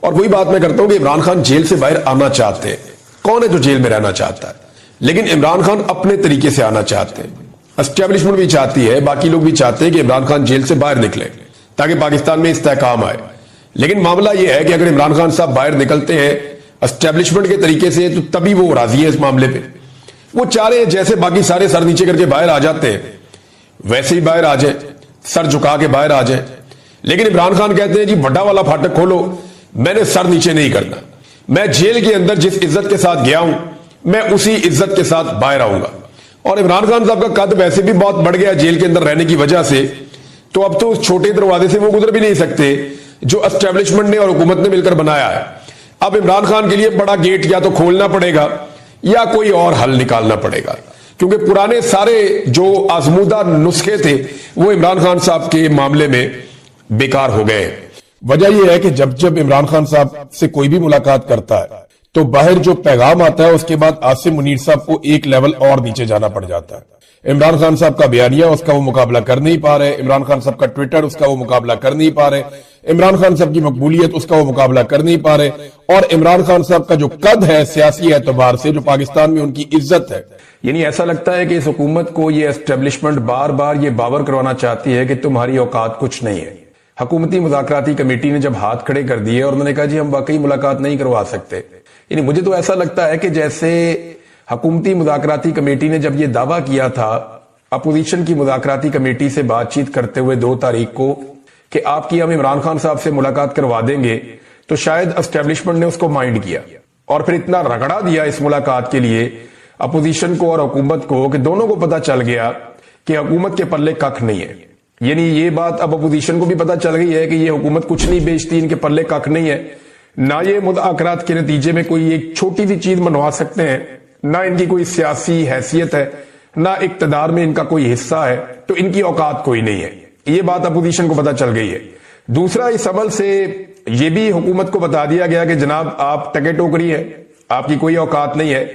اور وہی بات میں کرتا ہوں کہ عمران خان جیل سے باہر آنا چاہتے ہیں. کون ہے جو جیل میں رہنا چاہتا ہے؟ لیکن عمران خان اپنے طریقے سے آنا چاہتے ہیں. اسٹیبلشمنٹ بھی چاہتی ہے, باقی لوگ بھی چاہتے ہیں کہ عمران خان جیل سے باہر نکلے تاکہ پاکستان میں استحکام آئے. لیکن معاملہ یہ ہے کہ اگر عمران خان صاحب باہر نکلتے ہیں اسٹیبلشمنٹ کے طریقے سے تو تبھی وہ راضی ہے اس معاملے پہ. وہ چاہ رہے ہیں جیسے باقی سارے سر نیچے کر کے باہر آ جاتے ہیں ویسے ہی باہر آ جائیں, سر جھکا کے باہر آ جائیں. لیکن عمران خان کہتے ہیں جی بڑا والا پھاٹک کھولو, میں نے سر نیچے نہیں کرنا, میں جیل کے اندر جس عزت کے ساتھ گیا ہوں میں اسی عزت کے ساتھ باہر آؤں گا. اور عمران خان صاحب کا قد ویسے بھی بہت بڑھ گیا جیل کے اندر رہنے کی وجہ سے, تو اب تو اس چھوٹے دروازے سے وہ گزر بھی نہیں سکتے جو اسٹیبلشمنٹ نے اور حکومت نے مل کر بنایا ہے. اب عمران خان کے لیے بڑا گیٹ یا تو کھولنا پڑے گا یا کوئی اور حل نکالنا پڑے گا, کیونکہ پرانے سارے جو آزمودہ نسخے تھے وہ عمران خان صاحب کے معاملے میں بیکار ہو گئے. وجہ یہ ہے کہ جب عمران خان صاحب سے کوئی بھی ملاقات کرتا ہے تو باہر جو پیغام آتا ہے اس کے بعد عاصم منیر صاحب کو ایک لیول اور نیچے جانا پڑ جاتا ہے. عمران خان صاحب کا بیانیہ اس کا وہ مقابلہ کر نہیں پا رہے, عمران خان صاحب کا ٹویٹر اس کا وہ مقابلہ کر نہیں پا رہے, عمران خان صاحب کی مقبولیت اس کا وہ مقابلہ کر نہیں پا رہے, اور عمران خان صاحب کا جو قد ہے سیاسی اعتبار سے جو پاکستان میں ان کی عزت ہے, یعنی ایسا لگتا ہے کہ اس حکومت کو یہ اسٹیبلشمنٹ بار بار یہ باور کروانا چاہتی ہے کہ تمہاری اوقات کچھ نہیں ہے. حکومتی مذاکراتی کمیٹی نے جب ہاتھ کھڑے کر دیے اور انہوں نے کہا جی ہم واقعی ملاقات نہیں کروا سکتے, یعنی مجھے تو ایسا لگتا ہے کہ جیسے حکومتی مذاکراتی کمیٹی نے جب یہ دعویٰ کیا تھا اپوزیشن کی مذاکراتی کمیٹی سے بات چیت کرتے ہوئے 2 تاریخ کو کہ آپ کی ہم عمران خان صاحب سے ملاقات کروا دیں گے, تو شاید اسٹیبلشمنٹ نے اس کو مائنڈ کیا اور پھر اتنا رگڑا دیا اس ملاقات کے لیے اپوزیشن کو اور حکومت کو کہ دونوں کو پتا چل گیا کہ حکومت کے پلے ککھ نہیں ہے. یعنی یہ بات اب اپوزیشن کو بھی پتا چل گئی ہے کہ یہ حکومت کچھ نہیں بیچتی, ان کے پلے ککھ نہیں ہے, نہ یہ مذاکرات کے نتیجے میں کوئی ایک چھوٹی سی چیز منوا سکتے ہیں, نہ ان کی کوئی سیاسی حیثیت ہے, نہ اقتدار میں ان کا کوئی حصہ ہے, تو ان کی اوقات کوئی نہیں ہے. یہ بات اپوزیشن کو پتا چل گئی ہے. دوسرا اس عمل سے یہ بھی حکومت کو بتا دیا گیا کہ جناب آپ ٹکے ٹوکری ہے, آپ کی کوئی اوقات نہیں ہے.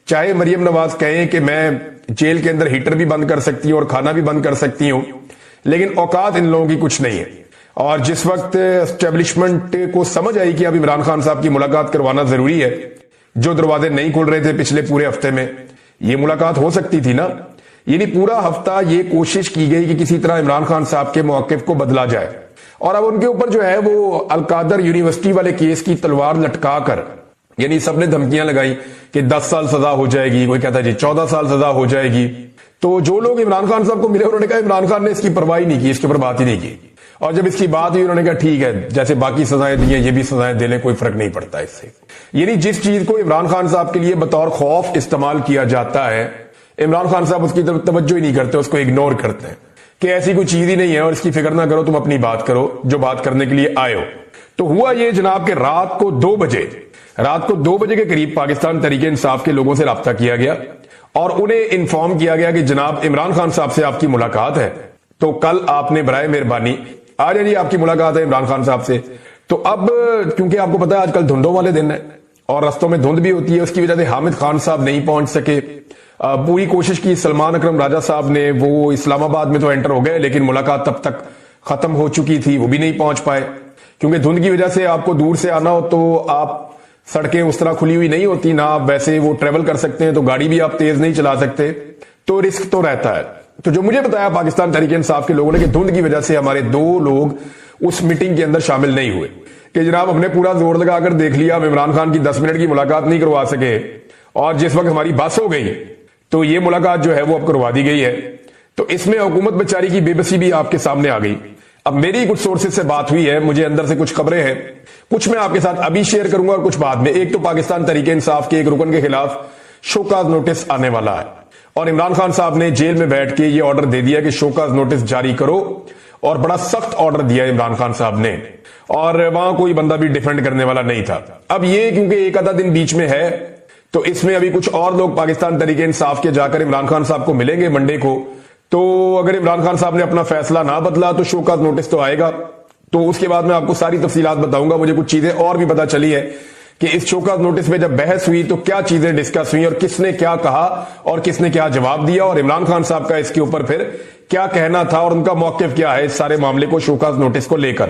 چاہے مریم نواز کہیں کہ میں جیل کے اندر ہیٹر بھی بند کر سکتی ہوں اور کھانا بھی بند کر سکتی ہوں, لیکن اوقات ان لوگوں کی کچھ نہیں ہے. اور جس وقت اسٹیبلشمنٹ کو سمجھ آئی کہ اب عمران خان صاحب کی ملاقات کروانا ضروری ہے, جو دروازے نہیں کھل رہے تھے پچھلے پورے ہفتے میں, یہ ملاقات ہو سکتی تھی نا. یعنی پورا ہفتہ یہ کوشش کی گئی کہ کسی طرح عمران خان صاحب کے موقف کو بدلا جائے, اور اب ان کے اوپر جو ہے وہ القادر یونیورسٹی والے کیس کی تلوار لٹکا کر, یعنی سب نے دھمکیاں لگائی کہ 10 سال سزا ہو جائے گی, کوئی کہتا ہے جی 14 سال سزا ہو جائے گی. تو جو لوگ عمران خان صاحب کو ملے انہوں نے کہا عمران خان نے اس کی پرواہ نہیں کی, اس کے اوپر بات ہی نہیں کی, اور جب اس کی بات ہوئی انہوں نے کہا ٹھیک ہے جیسے باقی سزائیں دی ہیں یہ بھی سزائیں دے لیں, کوئی فرق نہیں پڑتا اس سے. یعنی جس چیز کو عمران خان صاحب کے لیے بطور خوف استعمال کیا جاتا ہے, عمران خان صاحب اس کی توجہ ہی نہیں کرتے, اس کو اگنور کرتے ہیں کہ ایسی کوئی چیز ہی نہیں ہے اور اس کی فکر نہ کرو, تم اپنی بات کرو جو بات کرنے کے لیے آئے ہو. تو ہوا یہ جناب کہ رات کو 2 بجے کے قریب پاکستان تحریک انصاف کے لوگوں سے رابطہ کیا گیا اور انہیں انفارم کیا گیا کہ جناب عمران خان صاحب سے آپ کی ملاقات ہے, تو کل آپ نے برائے مہربانی آ جائیں جی, آپ کی ملاقات ہے عمران خان صاحب سے. تو اب کیونکہ آپ کو پتا ہے آج کل دھندوں والے دن ہیں اور رستوں میں دھند بھی ہوتی ہے, اس کی وجہ سے حامد خان صاحب نہیں پہنچ سکے. پوری کوشش کی سلمان اکرم راجہ صاحب نے, وہ اسلام آباد میں تو انٹر ہو گئے لیکن ملاقات تب تک ختم ہو چکی تھی, وہ بھی نہیں پہنچ پائے کیونکہ دھند کی وجہ سے آپ کو دور سے آنا ہو تو آپ سڑکیں اس طرح کھلی ہوئی نہیں ہوتی, نہ آپ ویسے وہ ٹریول کر سکتے ہیں, تو گاڑی بھی آپ تیز نہیں چلا سکتے, تو رسک تو رہتا ہے. تو جو مجھے بتایا پاکستان تحریک انصاف کے لوگوں نے کہ دھند کی وجہ سے ہمارے 2 لوگ اس میٹنگ کے اندر شامل نہیں ہوئے, کہ جناب ہم نے پورا زور لگا کر دیکھ لیا, ہم عمران خان کی 10 منٹ کی ملاقات نہیں کروا سکے, اور جس وقت ہماری بس ہو گئی تو یہ ملاقات جو ہے وہ اب کروا دی گئی ہے. تو اس میں حکومت بیچاری کی بے بسی بھی آپ کے سامنے آ گئی. اب میری کچھ سورسز سے بات ہوئی ہے, مجھے اندر سے کچھ خبریں ہیں, کچھ میں آپ کے ساتھ ابھی شیئر کروں گا اور کچھ بعد میں. ایک تو پاکستان تحریک انصاف کے ایک رکن کے خلاف شوکاز نوٹس آنے والا ہے, اور عمران خان صاحب نے جیل میں بیٹھ کے یہ آرڈر دے دیا کہ شوکاز نوٹس جاری کرو, اور بڑا سخت آرڈر دیا عمران خان صاحب نے, اور وہاں کوئی بندہ بھی ڈیفینڈ کرنے والا نہیں تھا. اب یہ کیونکہ ایک آدھا دن بیچ میں ہے تو اس میں ابھی کچھ اور لوگ پاکستان تحریک انصاف کے جا کر عمران خان صاحب کو ملیں گے منڈے کو, تو اگر عمران خان صاحب نے اپنا فیصلہ نہ بدلا تو شوکاز نوٹس تو آئے گا. تو اس کے بعد میں آپ کو ساری تفصیلات بتاؤں گا. مجھے کچھ چیزیں اور بھی پتا چلی ہے کہ اس شوکاز نوٹس میں جب بحث ہوئی تو کیا چیزیں ڈسکس ہوئی اور کس نے کیا کہا اور کس نے کیا جواب دیا, اور عمران خان صاحب کا اس کے اوپر پھر کیا کہنا تھا اور ان کا موقف کیا ہے اس سارے معاملے کو شوکاز نوٹس کو لے کر.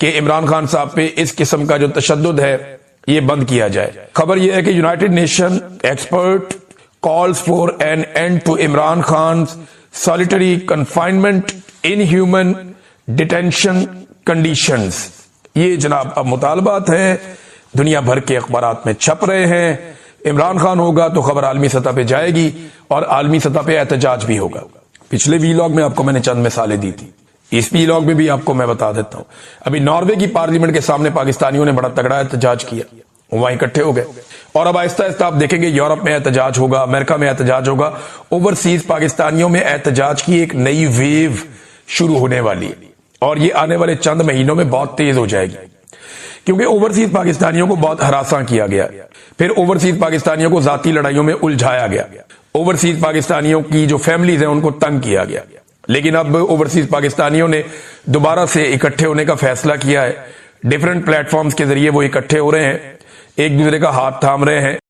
کہ عمران خان صاحب پہ اس قسم کا جو تشدد ہے یہ بند کیا جائے. خبر یہ ہے کہ United nation expert calls for an end to Imran Khan's solitary confinement in human detention conditions. یہ جناب اب مطالبات ہیں, دنیا بھر کے اخبارات میں چھپ رہے ہیں. عمران خان ہوگا تو خبر عالمی سطح پہ جائے گی اور عالمی سطح پہ احتجاج بھی ہوگا. پچھلے ویلاگ میں آپ کو میں نے چند مثالیں دی تھی, اس ویلاگ میں بھی آپ کو میں بتا دیتا ہوں. ابھی ناروے کی پارلیمنٹ کے سامنے پاکستانیوں نے بڑا تگڑا احتجاج کیا, وہاں اکٹھے ہو گئے, اور اب آہستہ آہستہ آپ دیکھیں گے یورپ میں احتجاج ہوگا, امریکہ میں احتجاج ہوگا. اوورسیز پاکستانیوں میں احتجاج کی ایک نئی ویو شروع ہونے والی ہے اور یہ آنے والے چند مہینوں میں بہت تیز ہو جائے گی, کیونکہ اوورسیز پاکستانیوں کو بہت ہراساں کیا گیا, پھر اوورسیز پاکستانیوں کو ذاتی لڑائیوں میں الجھایا گیا, اوورسیز پاکستانیوں کی جو فیملیز ہیں ان کو تنگ کیا گیا. لیکن اب اوورسیز پاکستانیوں نے دوبارہ سے اکٹھے ہونے کا فیصلہ کیا ہے. ڈیفرنٹ پلیٹ فارمز کے ذریعے وہ اکٹھے ہو رہے ہیں, ایک دوسرے کا ہاتھ تھام رہے ہیں.